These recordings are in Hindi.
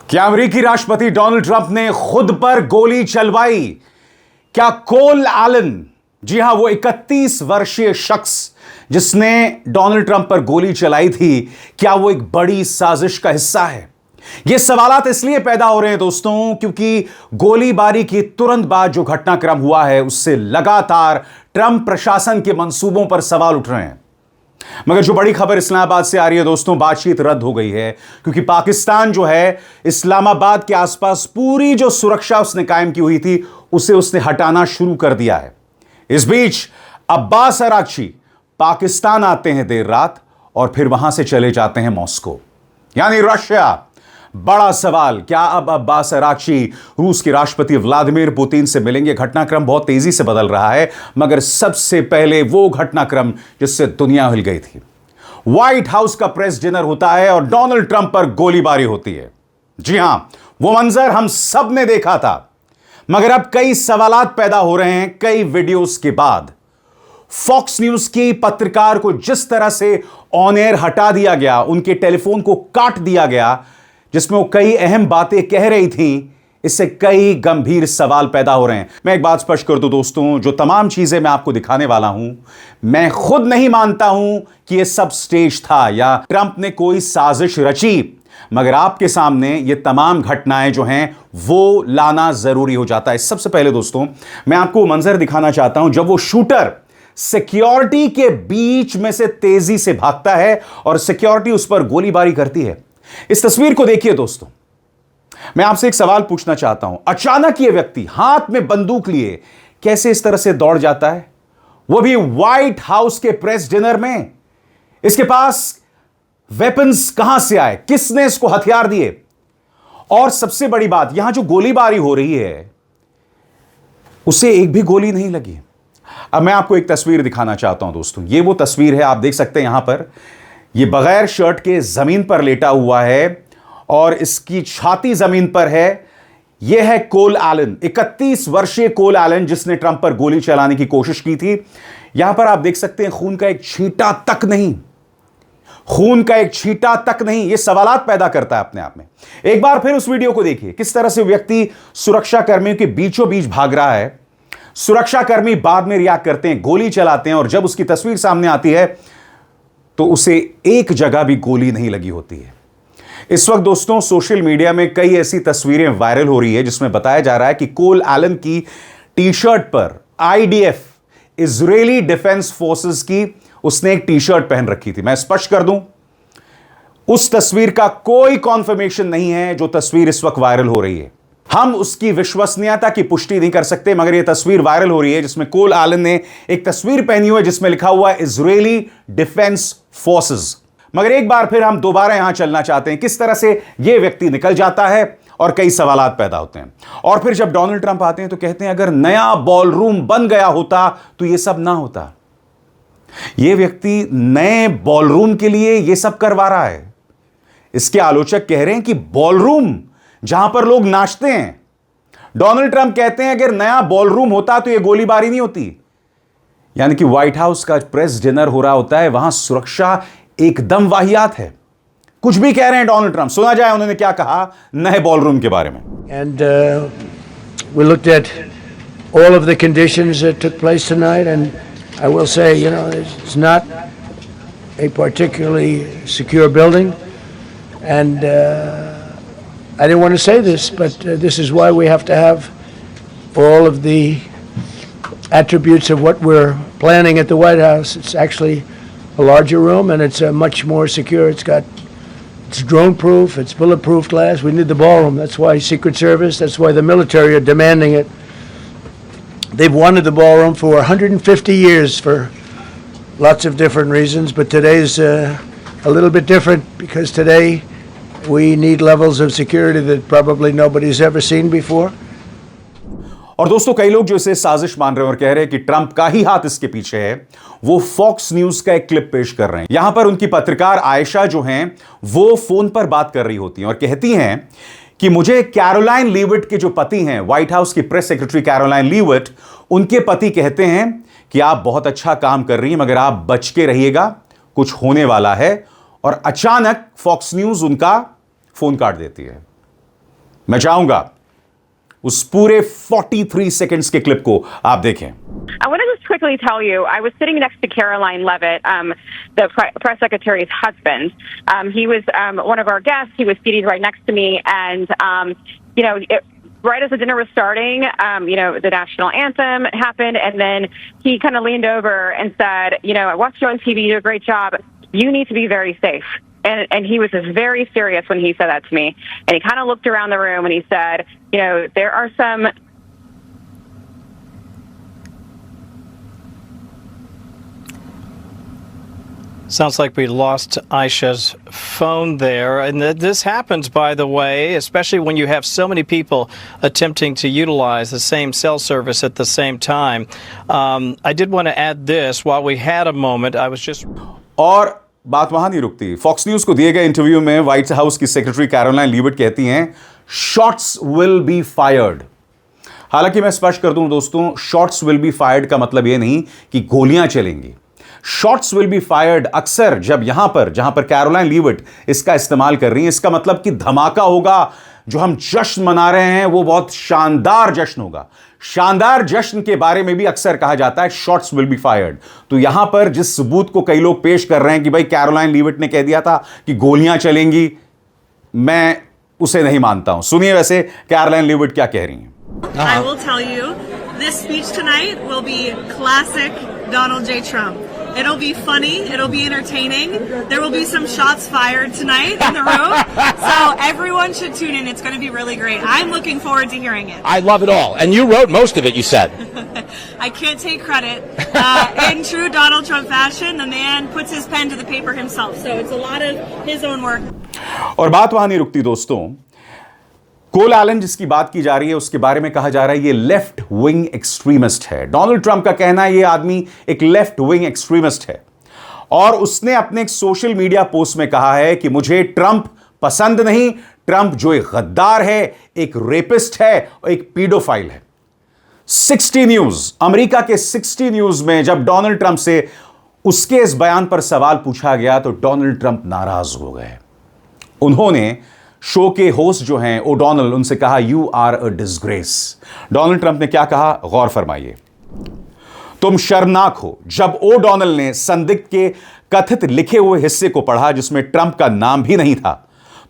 क्या अमेरिकी राष्ट्रपति डोनाल्ड ट्रंप ने खुद पर गोली चलवाई? क्या कोल एलन, जी हां, वो 31 वर्षीय शख्स जिसने डोनाल्ड ट्रंप पर गोली चलाई थी, क्या वो एक बड़ी साजिश का हिस्सा है? ये सवालात इसलिए पैदा हो रहे हैं दोस्तों क्योंकि गोलीबारी के तुरंत बाद जो घटनाक्रम हुआ है उससे लगातार ट्रंप प्रशासन के मंसूबों पर सवाल उठ रहे हैं। मगर जो बड़ी खबर इस्लामाबाद से आ रही है दोस्तों, बातचीत रद्द हो गई है क्योंकि पाकिस्तान जो है इस्लामाबाद के आसपास पूरी जो सुरक्षा उसने कायम की हुई थी उसे उसने हटाना शुरू कर दिया है। इस बीच अब्बास अराक्ची पाकिस्तान आते हैं देर रात और फिर वहां से चले जाते हैं मॉस्को, यानी रशिया। बड़ा सवाल, क्या अब अब्बास अराक्ची रूस के राष्ट्रपति व्लादिमीर पुतिन से मिलेंगे? घटनाक्रम बहुत तेजी से बदल रहा है, मगर सबसे पहले वो घटनाक्रम जिससे दुनिया हिल गई थी। व्हाइट हाउस का प्रेस डिनर होता है और डोनाल्ड ट्रंप पर गोलीबारी होती है। जी हां, वो मंजर हम सब ने देखा था, मगर अब कई सवालात पैदा हो रहे हैं कई वीडियोस के बाद। फॉक्स न्यूज की पत्रकार को जिस तरह से ऑन एयर हटा दिया गया, उनके टेलीफोन को काट दिया गया जिसमें वो कई अहम बातें कह रही थी, इससे कई गंभीर सवाल पैदा हो रहे हैं। मैं एक बात स्पष्ट कर दूं दोस्तों, जो तमाम चीजें मैं आपको दिखाने वाला हूं, मैं खुद नहीं मानता हूं कि यह सब स्टेज था या ट्रंप ने कोई साजिश रची, मगर आपके सामने ये तमाम घटनाएं जो हैं वो लाना जरूरी हो जाता है। सबसे पहले दोस्तों मैं आपको मंजर दिखाना चाहता हूं जब वो शूटर सिक्योरिटी के बीच में से तेजी से भागता है और सिक्योरिटी उस पर गोलीबारी करती है। इस तस्वीर को देखिए दोस्तों, मैं आपसे एक सवाल पूछना चाहता हूं, अचानक ये व्यक्ति हाथ में बंदूक लिए कैसे इस तरह से दौड़ जाता है, वो भी व्हाइट हाउस के प्रेस डिनर में? इसके पास वेपन्स कहां से आए? किसने इसको हथियार दिए? और सबसे बड़ी बात, यहां जो गोलीबारी हो रही है उसे एक भी गोली नहीं लगी। अब मैं आपको एक तस्वीर दिखाना चाहता हूं दोस्तों, ये वो तस्वीर है, आप देख सकते हैं यहां पर ये बगैर शर्ट के जमीन पर लेटा हुआ है और इसकी छाती जमीन पर है। यह है कोल एलन, 31 वर्षीय कोल एलन जिसने ट्रंप पर गोली चलाने की कोशिश की थी। यहां पर आप देख सकते हैं खून का एक छींटा तक नहीं, खून का एक छींटा तक नहीं। यह सवालात पैदा करता है अपने आप में। एक बार फिर उस वीडियो को देखिए, किस तरह से व्यक्ति सुरक्षा कर्मियों के बीचों बीच भाग रहा है। सुरक्षा कर्मी बाद में रिएक्ट करते हैं, गोली चलाते हैं और जब उसकी तस्वीर सामने आती है तो उसे एक जगह भी गोली नहीं लगी होती है। इस वक्त दोस्तों सोशल मीडिया में कई ऐसी तस्वीरें वायरल हो रही है जिसमें बताया जा रहा है कि कोल एलन की टी शर्ट पर आईडीएफ, इजरायली डिफेंस फोर्सेस की उसने एक टी शर्ट पहन रखी थी। मैं स्पष्ट कर दूं, उस तस्वीर का कोई कॉन्फर्मेशन नहीं है जो तस्वीर इस वक्त वायरल हो रही है। हम उसकी विश्वसनीयता की पुष्टि नहीं कर सकते, मगर यह तस्वीर वायरल हो रही है जिसमें कोल एलन ने एक तस्वीर पहनी हुई है जिसमें लिखा हुआ है इजरायली डिफेंस फोर्सेस। मगर एक बार फिर हम दोबारा यहां चलना चाहते हैं, किस तरह से यह व्यक्ति निकल जाता है और कई सवालात पैदा होते हैं। और फिर जब डोनाल्ड ट्रंप आते हैं तो कहते हैं अगर नया बॉल रूम बन गया होता तो यह सब ना होता। यह व्यक्ति नए बॉल रूम के लिए यह सब करवा रहा है। इसके आलोचक कह रहे हैं कि बॉल रूम जहां पर लोग नाचते हैं, डोनाल्ड ट्रंप कहते हैं अगर नया बॉल रूम होता तो यह गोलीबारी नहीं होती। यानी कि व्हाइट हाउस का प्रेस डिनर हो रहा होता है, वहां सुरक्षा एकदम वाहियात है। कुछ भी कह रहे हैं डोनाल्ड ट्रंप, सुना जाए उन्होंने क्या कहा नए बॉल रूम के बारे में। And we looked at all of the conditions that took place tonight, and I will say, you know, it's not a particularly secure building, and I didn't want to say this, but this is why we have to have all of the attributes of what we're planning at the White House. It's actually a larger room, and it's much more secure. It's drone-proof, it's bulletproof glass. We need the ballroom. That's why Secret Service, that's why the military are demanding it. They've wanted the ballroom for 150 years for lots of different reasons, but today's a little bit different because today we need levels of security that probably nobody's ever seen before. और दोस्तों कई लोग जो इसे साजिश मान रहे हैं और कह रहे हैं कि ट्रंप का ही हाथ इसके पीछे है, वो फॉक्स न्यूज का एक क्लिप पेश कर रहे हैं। यहां पर उनकी पत्रकार आयशा जो हैं वो फोन पर बात कर रही होती हैं और कहती हैं कि मुझे कैरोलाइन लीविट के जो पति हैं, व्हाइट हाउस की प्रेस सेक्रेटरी कैरोलाइन लीविट, उनके पति कहते हैं कि आप बहुत अच्छा काम कर रही हैं मगर आप बच के रहिएगा, कुछ होने वाला है। और अचानक फॉक्स न्यूज उनका फोन काट देती है। मैं चाहूंगा उस पूरे 43 सेकंड्स के क्लिप को आप देखें। I want to just quickly tell you, I was sitting next to Caroline Levitt, the press secretary's husband. He was one of our guests. He was seated right next to me, and right as the dinner was starting, the national anthem happened, and then he kind of leaned over and said, I watched you on TV. You do a great job. You need to be very safe. And he was very serious when he said that to me. And he kind of looked around the room and he said, there are some. Sounds like we lost Aisha's phone there. And this happens, by the way, especially when you have so many people attempting to utilize the same cell service at the same time. I did want to add this. While we had a moment, I was just... और बात वहां नहीं रुकती। फॉक्स न्यूज को दिए गए इंटरव्यू में व्हाइट हाउस की सेक्रेटरी कैरोलाइन लीविट कहती हैं, शॉट्स विल बी फायर्ड। हालांकि मैं स्पष्ट कर दूं दोस्तों, शॉट्स विल बी फायर्ड का मतलब यह नहीं कि गोलियां चलेंगी। शॉट्स विल बी फायर्ड अक्सर जहां पर कैरोलाइन लीविट इसका इस्तेमाल कर रही है, इसका मतलब कि धमाका होगा। जो हम जश्न मना रहे हैं वो बहुत शानदार जश्न होगा। शानदार जश्न के बारे में भी अक्सर कहा जाता है शॉट्स विल बी फायर्ड। तो यहां पर जिस सबूत को कई लोग पेश कर रहे हैं कि भाई कैरोलाइन लीविट ने कह दिया था कि गोलियां चलेंगी, मैं उसे नहीं मानता हूं। सुनिए वैसे कैरोलाइन लीविट क्या कह रही हैं। I will tell you, this speech tonight will be classic Donald J. Trump. It'll be funny. It'll be entertaining. There will be some shots fired tonight in the room. So everyone should tune in. It's going to be really great. I'm looking forward to hearing it. I love it all. And you wrote most of it, you said. I can't take credit. In true Donald Trump fashion, the man puts his pen to the paper himself. So it's a lot of his own work. और बात वहां नहीं रुकती दोस्तों। कोल एलन जिसकी बात की जा रही है उसके बारे में कहा जा रहा है ये लेफ्ट विंग एक्सट्रीमिस्ट है। डोनाल्ड ट्रंप का कहना है ये आदमी एक लेफ्ट विंग एक्सट्रीमिस्ट है और उसने अपने एक सोशल मीडिया पोस्ट में कहा है कि मुझे ट्रंप पसंद नहीं। ट्रंप जो एक गद्दार है, एक रेपिस्ट है और एक पीडोफाइल है। 60 न्यूज, अमेरिका के 60 न्यूज में जब डोनाल्ड ट्रंप से उसके इस बयान पर सवाल पूछा गया तो डोनाल्ड ट्रंप नाराज हो गए। उन्होंने शो के होस्ट जो हैं ओडोनल, उनसे कहा you are a disgrace. Donald Trump ने क्या कहा, गौर फरमाइए। तुम शर्मनाक हो। जब ओडोनल ने संदिग्ध के कथित लिखे हुए हिस्से को पढ़ा जिसमें ट्रंप का नाम भी नहीं था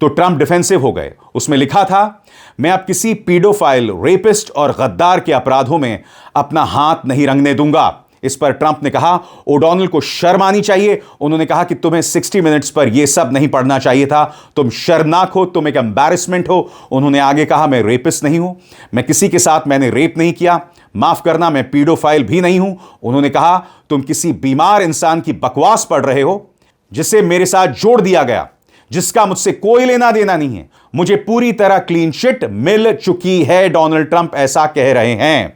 तो ट्रंप डिफेंसिव हो गए। उसमें लिखा था, मैं अब किसी पीडोफाइल, रेपिस्ट और गद्दार के अपराधों में अपना हाथ नहीं रंगने दूंगा। इस पर ट्रंप ने कहा ओडोनल को शर्म आनी चाहिए। उन्होंने कहा कि तुम्हें 60 मिनट्स पर यह सब नहीं पढ़ना चाहिए था, तुम शर्मनाक हो, तुम एक एम्बैरेसमेंट हो। उन्होंने आगे कहा मैं रेपिस्ट नहीं हूं, मैं किसी के साथ मैंने रेप नहीं किया, माफ करना मैं पीडोफाइल भी नहीं हूं। उन्होंने कहा तुम किसी बीमार इंसान की बकवास पढ़ रहे हो जिसे मेरे साथ जोड़ दिया गया, जिसका मुझसे कोई लेना देना नहीं है। मुझे पूरी तरह क्लीन चिट मिल चुकी है। डोनाल्ड ट्रंप ऐसा कह रहे हैं।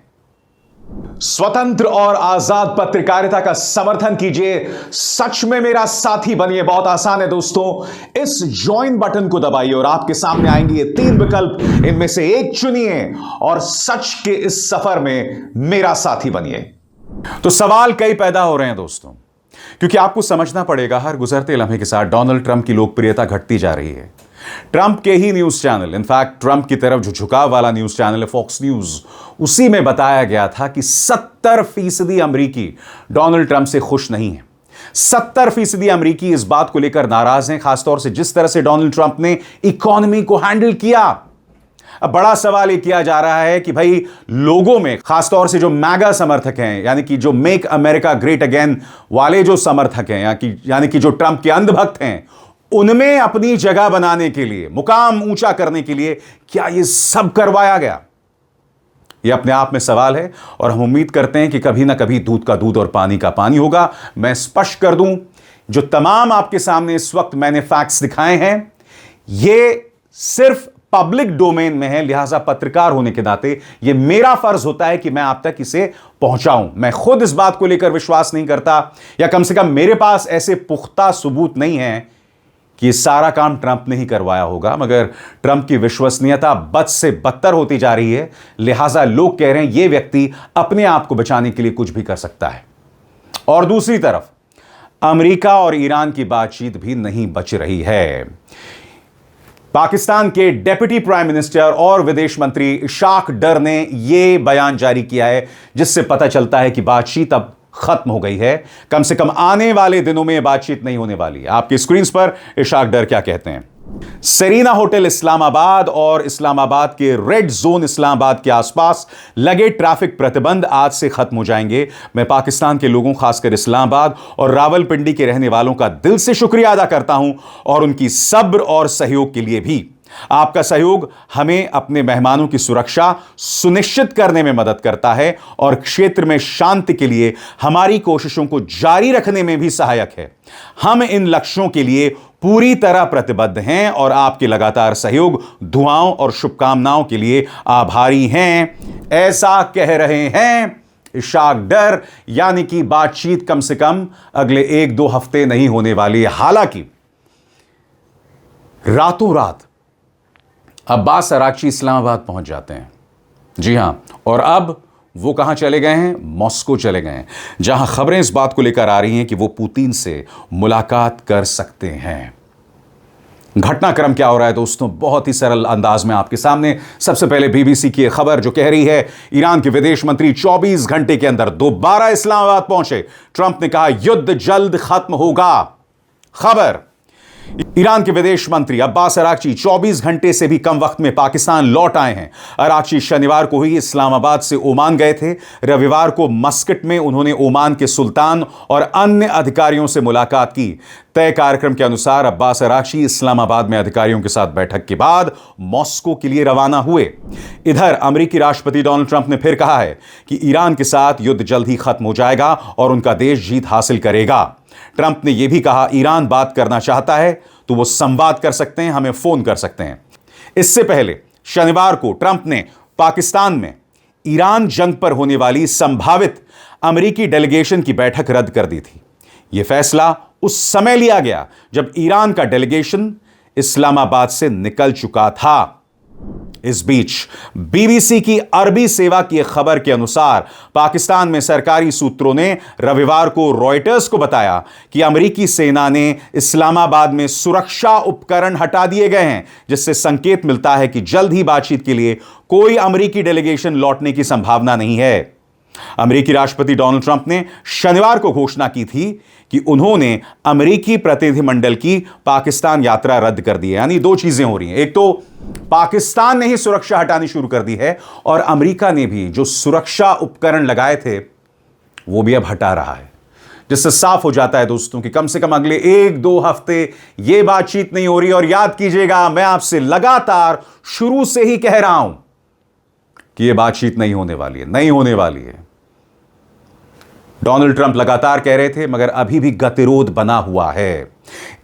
स्वतंत्र और आजाद पत्रकारिता का समर्थन कीजिए, सच में मेरा साथी बनिए। बहुत आसान है दोस्तों, इस ज्वाइन बटन को दबाइए और आपके सामने आएंगे ये 3 विकल्प, इनमें से एक चुनिए और सच के इस सफर में मेरा साथी बनिए। तो सवाल कई पैदा हो रहे हैं दोस्तों, क्योंकि आपको समझना पड़ेगा हर गुजरते लम्हे के साथ डोनाल्ड ट्रंप की लोकप्रियता घटती जा रही है। ट्रंप के ही न्यूज चैनल, इनफैक्ट ट्रंप की तरफ जो झुकाव वाला न्यूज चैनल है फॉक्स न्यूज, उसी में बताया गया था कि 70% अमरीकी डोनाल्ड ट्रंप से खुश नहीं है। 70% अमरीकी इस बात को लेकर नाराज हैं, खासतौर से जिस तरह से डोनाल्ड ट्रंप ने इकोनॉमी को हैंडल किया। अब बड़ा सवाल यह किया जा रहा है कि भाई लोगों में, खासतौर से जो मैगा समर्थक हैं, यानी कि जो मेक अमेरिका ग्रेट अगेन वाले जो समर्थक हैं, यानी कि जो ट्रंप के अंधभक्त हैं, उनमें अपनी जगह बनाने के लिए, मुकाम ऊंचा करने के लिए क्या यह सब करवाया गया? यह अपने आप में सवाल है और हम उम्मीद करते हैं कि कभी ना कभी दूध का दूध और पानी का पानी होगा। मैं स्पष्ट कर दूं, जो तमाम आपके सामने इस वक्त मैंने फैक्ट्स दिखाए हैं, यह सिर्फ पब्लिक डोमेन में है, लिहाजा पत्रकार होने के नाते यह मेरा फर्ज होता है कि मैं आप तक इसे पहुंचाऊं। मैं खुद इस बात को लेकर विश्वास नहीं करता, या कम से कम मेरे पास ऐसे पुख्ता सबूत नहीं है कि यह सारा काम ट्रंप ने ही करवाया होगा, मगर ट्रंप की विश्वसनीयता बद से बदतर होती जा रही है। लिहाजा लोग कह रहे हैं यह व्यक्ति अपने आप को बचाने के लिए कुछ भी कर सकता है। और दूसरी तरफ अमेरिका और ईरान की बातचीत भी नहीं बच रही है। पाकिस्तान के डेप्यूटी प्राइम मिनिस्टर और विदेश मंत्री इशाक डर ने यह बयान जारी किया है, जिससे पता चलता है कि बातचीत अब खत्म हो गई है। कम से कम आने वाले दिनों में बातचीत नहीं होने वाली है। आपकी स्क्रीन पर इशाक डर क्या कहते हैं। सेरीना होटल इस्लामाबाद और इस्लामाबाद के रेड जोन इस्लामाबाद के आसपास लगे ट्रैफिक प्रतिबंध आज से खत्म हो जाएंगे। मैं पाकिस्तान के लोगों, खासकर इस्लामाबाद और रावलपिंडी के रहने वालों का दिल से शुक्रिया अदा करता हूं और उनकी सब्र और सहयोग के लिए भी। आपका सहयोग हमें अपने मेहमानों की सुरक्षा सुनिश्चित करने में मदद करता है और क्षेत्र में शांति के लिए हमारी कोशिशों को जारी रखने में भी सहायक है। हम इन लक्ष्यों के लिए पूरी तरह प्रतिबद्ध हैं और आपके लगातार सहयोग, दुआओं और शुभकामनाओं के लिए आभारी हैं। ऐसा कह रहे हैं इशाक डर, यानी कि बातचीत कम से कम अगले 1-2 हफ्ते नहीं होने वाली है। हालांकि रातों रात अब्बास अराक्ची इस्लामाबाद पहुंच जाते हैं। जी हां, और अब वो कहां चले गए हैं? मॉस्को चले गए हैं, जहां खबरें इस बात को लेकर आ रही हैं कि वो पुतिन से मुलाकात कर सकते हैं। घटनाक्रम क्या हो रहा है दोस्तों, बहुत ही सरल अंदाज में आपके सामने। सबसे पहले बीबीसी की खबर जो कह रही है ईरान के विदेश मंत्री 24 घंटे के अंदर दोबारा इस्लामाबाद पहुंचे। ट्रंप ने कहा युद्ध जल्द खत्म होगा। खबर, ईरान के विदेश मंत्री अब्बास अराक्ची 24 घंटे से भी कम वक्त में पाकिस्तान लौट आए हैं। अराक्ची शनिवार को ही इस्लामाबाद से ओमान गए थे। रविवार को मस्कट में उन्होंने ओमान के सुल्तान और अन्य अधिकारियों से मुलाकात की। तय कार्यक्रम के अनुसार अब्बास अराक्ची इस्लामाबाद में अधिकारियों के साथ बैठक के बाद मॉस्को के लिए रवाना हुए। इधर अमेरिकी राष्ट्रपति डोनाल्ड ट्रंप ने फिर कहा है कि ईरान के साथ युद्ध जल्द ही खत्म हो जाएगा और उनका देश जीत हासिल करेगा। ट्रंप ने यह भी कहा ईरान बात करना चाहता है तो वो संवाद कर सकते हैं, हमें फोन कर सकते हैं। इससे पहले शनिवार को ट्रंप ने पाकिस्तान में ईरान जंग पर होने वाली संभावित अमेरिकी डेलीगेशन की बैठक रद्द कर दी थी। यह फैसला उस समय लिया गया जब ईरान का डेलीगेशन इस्लामाबाद से निकल चुका था। इस बीच बीबीसी की अरबी सेवा की एक खबर के अनुसार पाकिस्तान में सरकारी सूत्रों ने रविवार को रॉयटर्स को बताया कि अमेरिकी सेना ने इस्लामाबाद में सुरक्षा उपकरण हटा दिए गए हैं, जिससे संकेत मिलता है कि जल्द ही बातचीत के लिए कोई अमेरिकी डेलीगेशन लौटने की संभावना नहीं है। अमेरिकी राष्ट्रपति डोनाल्ड ट्रंप ने शनिवार को घोषणा की थी कि उन्होंने अमेरिकी प्रतिनिधिमंडल की पाकिस्तान यात्रा रद्द कर दी है। यानी 2 चीजें हो रही हैं, एक तो पाकिस्तान ने ही सुरक्षा हटानी शुरू कर दी है और अमेरिका ने भी जो सुरक्षा उपकरण लगाए थे वो भी अब हटा रहा है, जिससे साफ हो जाता है दोस्तों कि कम से कम अगले 1-2 हफ्ते यह बातचीत नहीं हो रही। और याद कीजिएगा, मैं आपसे लगातार शुरू से ही कह रहा हूं कि यह बातचीत नहीं होने वाली है, नहीं होने वाली है। डोनाल्ड ट्रंप लगातार कह रहे थे, मगर अभी भी गतिरोध बना हुआ है।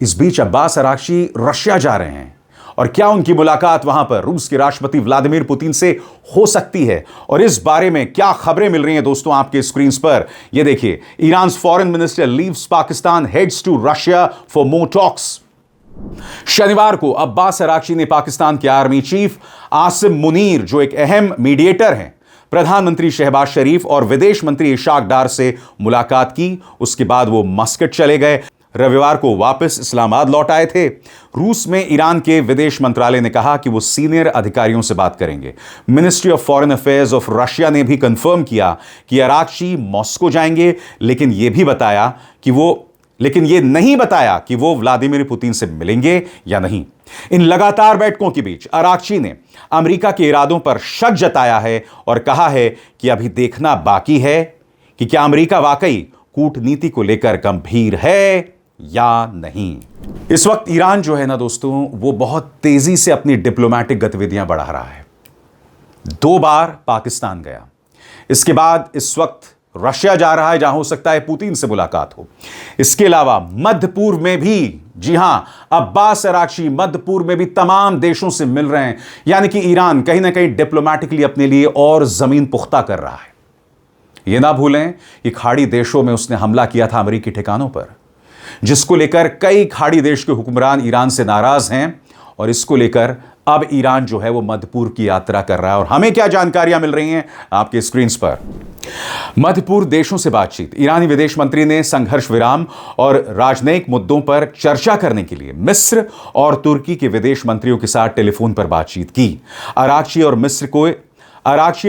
इस बीच अब्बास अराक्ची रशिया जा रहे हैं और क्या उनकी मुलाकात वहां पर रूस के राष्ट्रपति व्लादिमीर पुतिन से हो सकती है, और इस बारे में क्या खबरें मिल रही हैं दोस्तों आपके स्क्रीन पर यह देखिए। Iran foreign minister leaves Pakistan, heads to Russia for more talks. शनिवार को अब्बास अराक्ची ने पाकिस्तान के आर्मी चीफ आसिम मुनीर, जो एक अहम मीडिएटर हैं, प्रधानमंत्री शहबाज शरीफ और विदेश मंत्री इशाक डार से मुलाकात की। उसके बाद वो मस्कट चले गए। रविवार को वापस इस्लामाबाद लौट आए थे। रूस में ईरान के विदेश मंत्रालय ने कहा कि वो सीनियर अधिकारियों से बात करेंगे। Ministry of foreign affairs of Russia ने भी कंफर्म किया कि अराक्ची मॉस्को जाएंगे, लेकिन यह नहीं बताया कि वो व्लादिमीर पुतिन से मिलेंगे या नहीं। इन लगातार बैठकों के बीच अराक्ची ने अमेरिका के इरादों पर शक जताया है और कहा है कि अभी देखना बाकी है कि क्या अमेरिका वाकई कूटनीति को लेकर गंभीर है या नहीं। इस वक्त ईरान जो है ना दोस्तों, वो बहुत तेजी से अपनी डिप्लोमैटिक गतिविधियां बढ़ा रहा है। 2 बार पाकिस्तान गया, इसके बाद इस वक्त रशिया जा रहा है, जहां हो सकता है पुतिन से मुलाकात हो। इसके अलावा मध्य पूर्व में भी, जी हां, अब्बास अराक्ची मध्य पूर्व में भी तमाम देशों से मिल रहे हैं। यानी कि ईरान कहीं ना कहीं डिप्लोमैटिकली अपने लिए और जमीन पुख्ता कर रहा है। यह ना भूलें कि खाड़ी देशों में उसने हमला किया था अमेरिकी ठिकानों पर, जिसको लेकर कई खाड़ी देश के हुक्मरान ईरान से नाराज हैं और इसको लेकर अब ईरान जो है वो मध्य पूर्व की यात्रा कर रहा है। और हमें क्या जानकारियां मिल रही हैं आपके स्क्रीन पर। मध्य पूर्व देशों से बातचीत। ईरानी विदेश मंत्री ने संघर्ष विराम और राजनयिक मुद्दों पर चर्चा करने के लिए मिस्र और तुर्की के विदेश मंत्रियों के साथ टेलीफोन पर बातचीत की। अराक्ची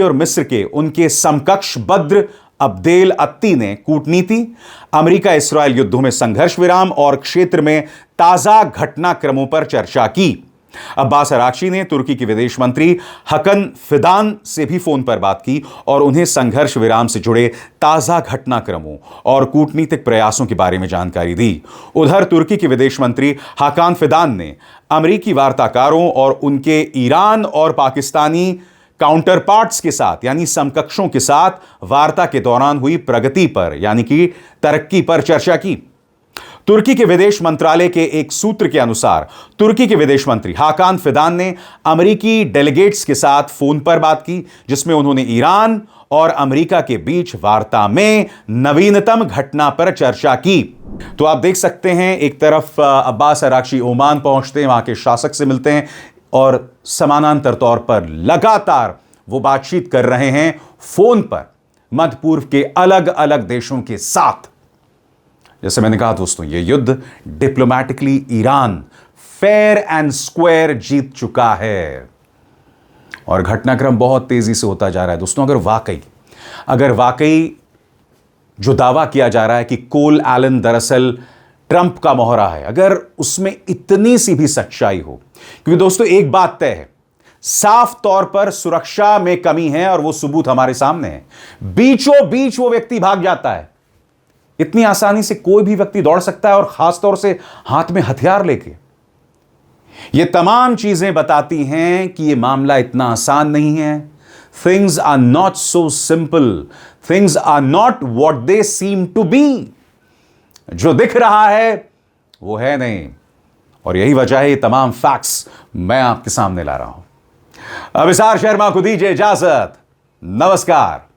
और मिस्र के उनके समकक्ष बद्र अब्देल अत्ती ने कूटनीति, अमेरिका इस्राएल युद्धों में संघर्ष विराम और क्षेत्र में ताजा घटनाक्रमों पर चर्चा की। अब्बास अराक्ची ने तुर्की के विदेश मंत्री हकन फिदान से भी फोन पर बात की और उन्हें संघर्ष विराम से जुड़े ताजा घटनाक्रमों और कूटनीतिक प्रयासों के बारे में जानकारी दी। उधर तुर्की के विदेश मंत्री हकान फिदान ने अमेरिकी वार्ताकारों और उनके ईरान और पाकिस्तानी काउंटर पार्ट्स के साथ यानी समकक्षों के साथ वार्ता के दौरान हुई प्रगति पर यानी कि तरक्की पर चर्चा की। तुर्की के विदेश मंत्रालय के एक सूत्र के अनुसार तुर्की के विदेश मंत्री हाकान फिदान ने अमेरिकी डेलीगेट्स के साथ फोन पर बात की, जिसमें उन्होंने ईरान और अमेरिका के बीच वार्ता में नवीनतम घटना पर चर्चा की। तो आप देख सकते हैं, एक तरफ अब्बास अराक्ची ओमान पहुंचते हैं, वहां के शासक से मिलते हैं और समानांतर तौर पर लगातार वो बातचीत कर रहे हैं फोन पर मध्य पूर्व के अलग अलग देशों के साथ। जैसे मैंने कहा दोस्तों, ये युद्ध डिप्लोमैटिकली ईरान फेयर एंड स्क्वायर जीत चुका है और घटनाक्रम बहुत तेजी से होता जा रहा है दोस्तों। अगर वाकई जो दावा किया जा रहा है कि कोल एलन दरअसल ट्रंप का मोहरा है, अगर उसमें इतनी सी भी सच्चाई हो, क्योंकि दोस्तों एक बात तय है, साफ तौर पर सुरक्षा में कमी है और वो सबूत हमारे सामने है। बीचों बीच वो व्यक्ति भाग जाता है, इतनी आसानी से कोई भी व्यक्ति दौड़ सकता है और खासतौर से हाथ में हथियार लेके। ये तमाम चीजें बताती हैं कि ये मामला इतना आसान नहीं है। Things are not so simple, things are not what they seem to be. जो दिख रहा है वो है नहीं, और यही वजह है ये तमाम फैक्ट्स मैं आपके सामने ला रहा हूं। अभिसार शर्मा को दीजिए इजाजत। नमस्कार।